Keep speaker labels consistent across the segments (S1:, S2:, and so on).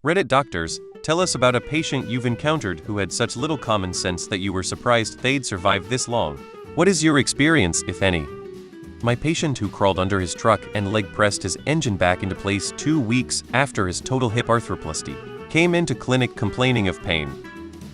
S1: Reddit doctors, tell us about a patient you've encountered who had such little common sense that you were surprised they'd survive this long. What is your experience, if any? My patient who crawled under his truck and leg pressed his engine back into place 2 weeks after his total hip arthroplasty came into clinic complaining of pain.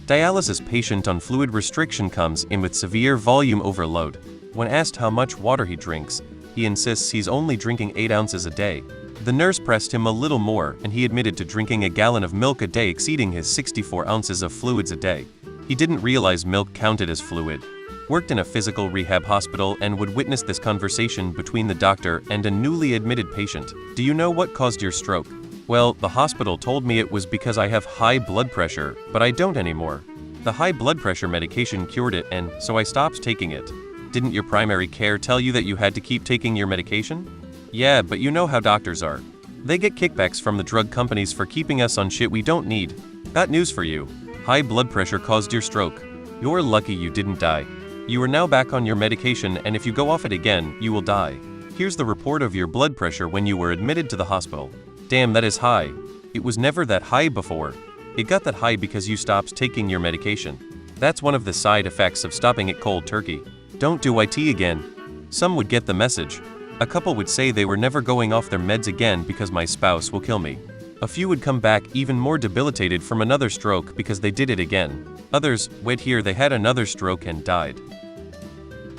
S1: Dialysis patient on fluid restriction comes in with severe volume overload. When asked how much water he drinks, he insists he's only drinking 8 ounces a day. The nurse pressed him a little more and he admitted to drinking a gallon of milk a day, exceeding his 64 ounces of fluids a day. He didn't realize milk counted as fluid. Worked in a physical rehab hospital and would witness this conversation between the doctor and a newly admitted patient. Do you know what caused your stroke? Well, the hospital told me it was because I have high blood pressure, but I don't anymore. The high blood pressure medication cured it, and so I stopped taking it. Didn't your primary care tell you that you had to keep taking your medication? Yeah, but you know how doctors are. They get kickbacks from the drug companies for keeping us on shit we don't need. Got news for you. High blood pressure caused your stroke. You're lucky you didn't die. You are now back on your medication, and if you go off it again, you will die. Here's the report of your blood pressure when you were admitted to the hospital. Damn, that is high. It was never that high before. It got that high because you stopped taking your medication. That's one of the side effects of stopping it cold turkey. Don't do IT again. Some would get the message. A couple would say they were never going off their meds again because my spouse will kill me. A few would come back even more debilitated from another stroke because they did it again. Others, wait here, they had another stroke and died.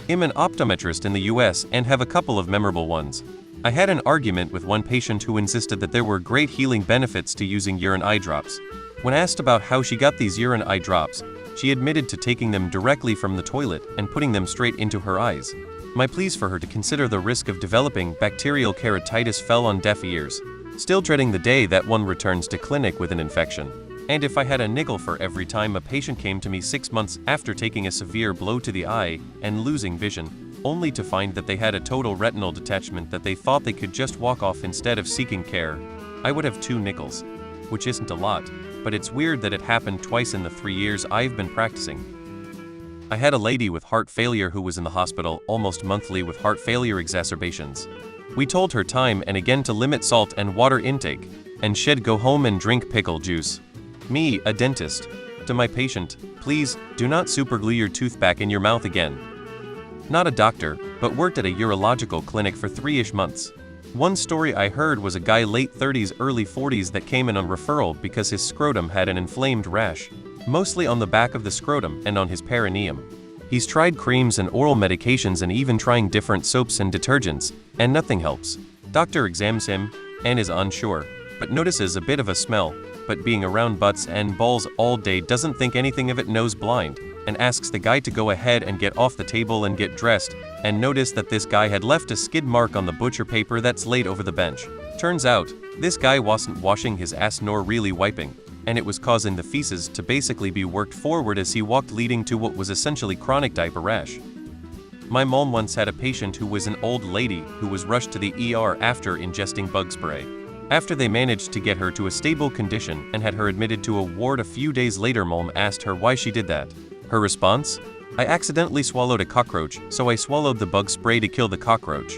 S1: I'm an optometrist in the US and have a couple of memorable ones. I had an argument with one patient who insisted that there were great healing benefits to using urine eye drops. When asked about how she got these urine eye drops, she admitted to taking them directly from the toilet and putting them straight into her eyes. My pleas for her to consider the risk of developing bacterial keratitis fell on deaf ears, still dreading the day that one returns to clinic with an infection. And if I had a nickel for every time a patient came to me 6 months after taking a severe blow to the eye and losing vision, only to find that they had a total retinal detachment that they thought they could just walk off instead of seeking care, I would have 2 nickels. Which isn't a lot, but it's weird that it happened twice in the 3 years I've been practicing. I had a lady with heart failure who was in the hospital almost monthly with heart failure exacerbations. We told her time and again to limit salt and water intake, and she'd go home and drink pickle juice. Me, a dentist, to my patient, please, do not superglue your tooth back in your mouth again. Not a doctor, but worked at a urological clinic for 3-ish months. One story I heard was a guy late 30s, early 40s that came in on referral because his scrotum had an inflamed rash, mostly on the back of the scrotum and on his perineum. He's tried creams and oral medications and even trying different soaps and detergents, and nothing helps. Doctor examines him and is unsure, but notices a bit of a smell, but being around butts and balls all day doesn't think anything of it, nose blind, and asks the guy to go ahead and get off the table and get dressed, and notice that this guy had left a skid mark on the butcher paper that's laid over the bench. Turns out, this guy wasn't washing his ass nor really wiping, and it was causing the feces to basically be worked forward as he walked, leading to what was essentially chronic diaper rash. My mom once had a patient who was an old lady who was rushed to the ER after ingesting bug spray. After they managed to get her to a stable condition and had her admitted to a ward a few days later, mom asked her why she did that. Her response? I accidentally swallowed a cockroach, so I swallowed the bug spray to kill the cockroach.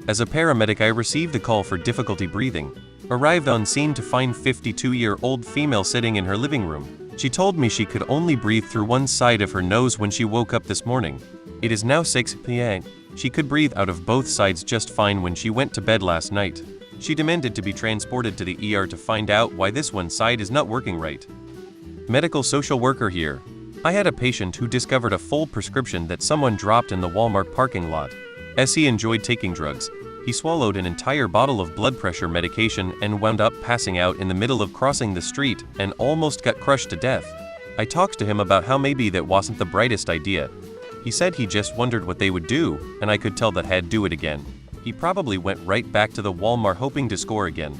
S1: As a paramedic, I received a call for difficulty breathing. Arrived on scene to find 52-year-old female sitting in her living room. She told me she could only breathe through one side of her nose when she woke up this morning. It is now 6 p.m. She could breathe out of both sides just fine when she went to bed last night. She demanded to be transported to the ER to find out why this one side is not working right. Medical social worker here. I had a patient who discovered a full prescription that someone dropped in the Walmart parking lot. As he enjoyed taking drugs, he swallowed an entire bottle of blood pressure medication and wound up passing out in the middle of crossing the street and almost got crushed to death. I talked to him about how maybe that wasn't the brightest idea. He said he just wondered what they would do, and I could tell that he'd do it again. He probably went right back to the Walmart hoping to score again.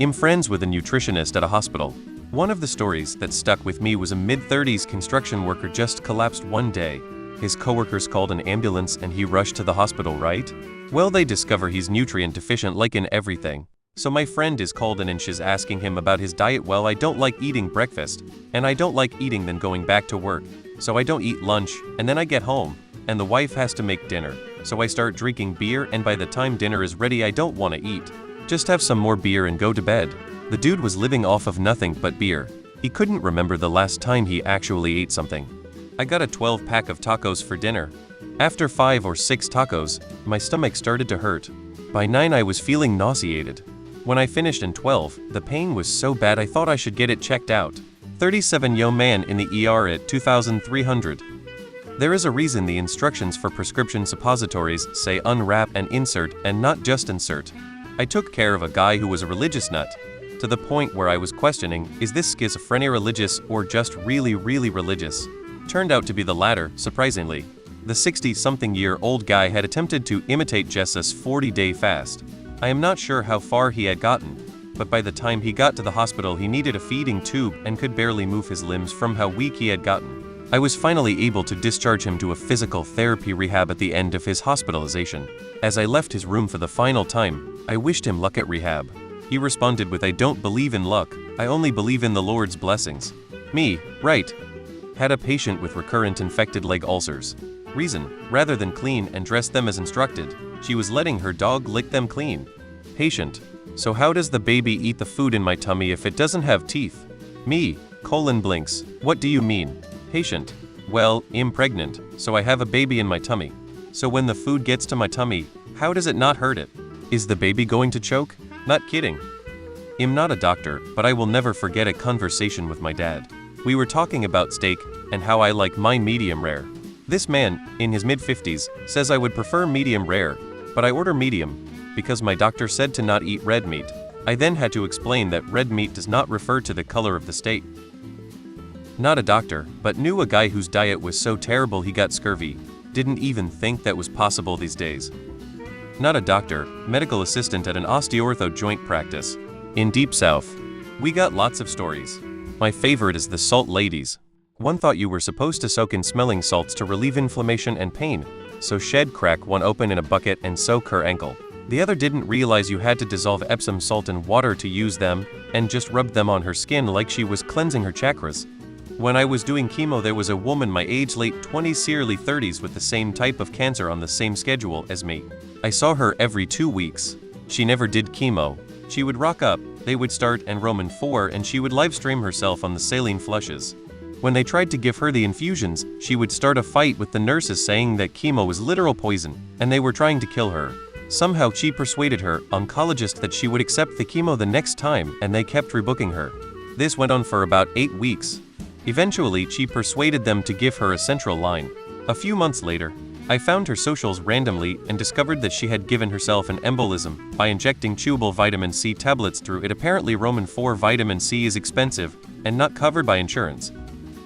S1: I'm friends with a nutritionist at a hospital. One of the stories that stuck with me was a mid-30s construction worker just collapsed one day. His coworkers called an ambulance and he rushed to the hospital, right? Well, they discover he's nutrient deficient like in everything. So my friend is called in and she's asking him about his diet. Well, I don't like eating breakfast, and I don't like eating then going back to work. So I don't eat lunch, and then I get home, and the wife has to make dinner. So I start drinking beer, and by the time dinner is ready I don't want to eat. Just have some more beer and go to bed. The dude was living off of nothing but beer. He couldn't remember the last time he actually ate something. I got a 12-pack of tacos for dinner. After 5 or 6 tacos, my stomach started to hurt. By 9 I was feeling nauseated. When I finished in 12, the pain was so bad I thought I should get it checked out. 37-year-old man in the ER at 2,300. There is a reason the instructions for prescription suppositories say unwrap and insert and not just insert. I took care of a guy who was a religious nut, to the point where I was questioning, is this schizophrenia religious or just really religious? Turned out to be the latter, surprisingly. The 60-something-year-old guy had attempted to imitate Jesus' 40-day fast. I am not sure how far he had gotten, but by the time he got to the hospital he needed a feeding tube and could barely move his limbs from how weak he had gotten. I was finally able to discharge him to a physical therapy rehab at the end of his hospitalization. As I left his room for the final time, I wished him luck at rehab. He responded with, "I don't believe in luck, I only believe in the Lord's blessings." Me, right. Had a patient with recurrent infected leg ulcers. Reason, rather than clean and dress them as instructed, she was letting her dog lick them clean. Patient, so how does the baby eat the food in my tummy if it doesn't have teeth? Me, colon blinks, what do you mean? Patient, well, I'm pregnant, so I have a baby in my tummy. So when the food gets to my tummy, how does it not hurt it? Is the baby going to choke? Not kidding. I'm not a doctor, but I will never forget a conversation with my dad. We were talking about steak and how I like mine medium rare. This man, in his mid-50s, says I would prefer medium rare, but I order medium because my doctor said to not eat red meat. I then had to explain that red meat does not refer to the color of the steak. Not a doctor, but knew a guy whose diet was so terrible he got scurvy. Didn't even think that was possible these days. Not a doctor, medical assistant at an osteoortho joint practice. In Deep South. We got lots of stories. My favorite is the salt ladies. One thought you were supposed to soak in smelling salts to relieve inflammation and pain, so she'd crack one open in a bucket and soak her ankle. The other didn't realize you had to dissolve Epsom salt in water to use them, and just rubbed them on her skin like she was cleansing her chakras. When I was doing chemo there was a woman my age, late 20s, early 30s, with the same type of cancer on the same schedule as me. I saw her every 2 weeks. She never did chemo. She would rock up, they would start and Roman 4 and she would live stream herself on the saline flushes. When they tried to give her the infusions, she would start a fight with the nurses saying that chemo was literal poison, and they were trying to kill her. Somehow she persuaded her oncologist that she would accept the chemo the next time, and they kept rebooking her. This went on for about 8 weeks. Eventually, she persuaded them to give her a central line. A few months later, I found her socials randomly and discovered that she had given herself an embolism by injecting chewable vitamin C tablets through it. Apparently Roman 4 vitamin C is expensive and not covered by insurance.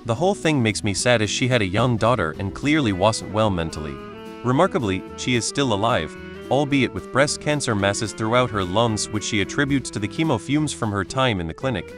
S1: The whole thing makes me sad as she had a young daughter and clearly wasn't well mentally. Remarkably, she is still alive, albeit with breast cancer masses throughout her lungs which she attributes to the chemo fumes from her time in the clinic.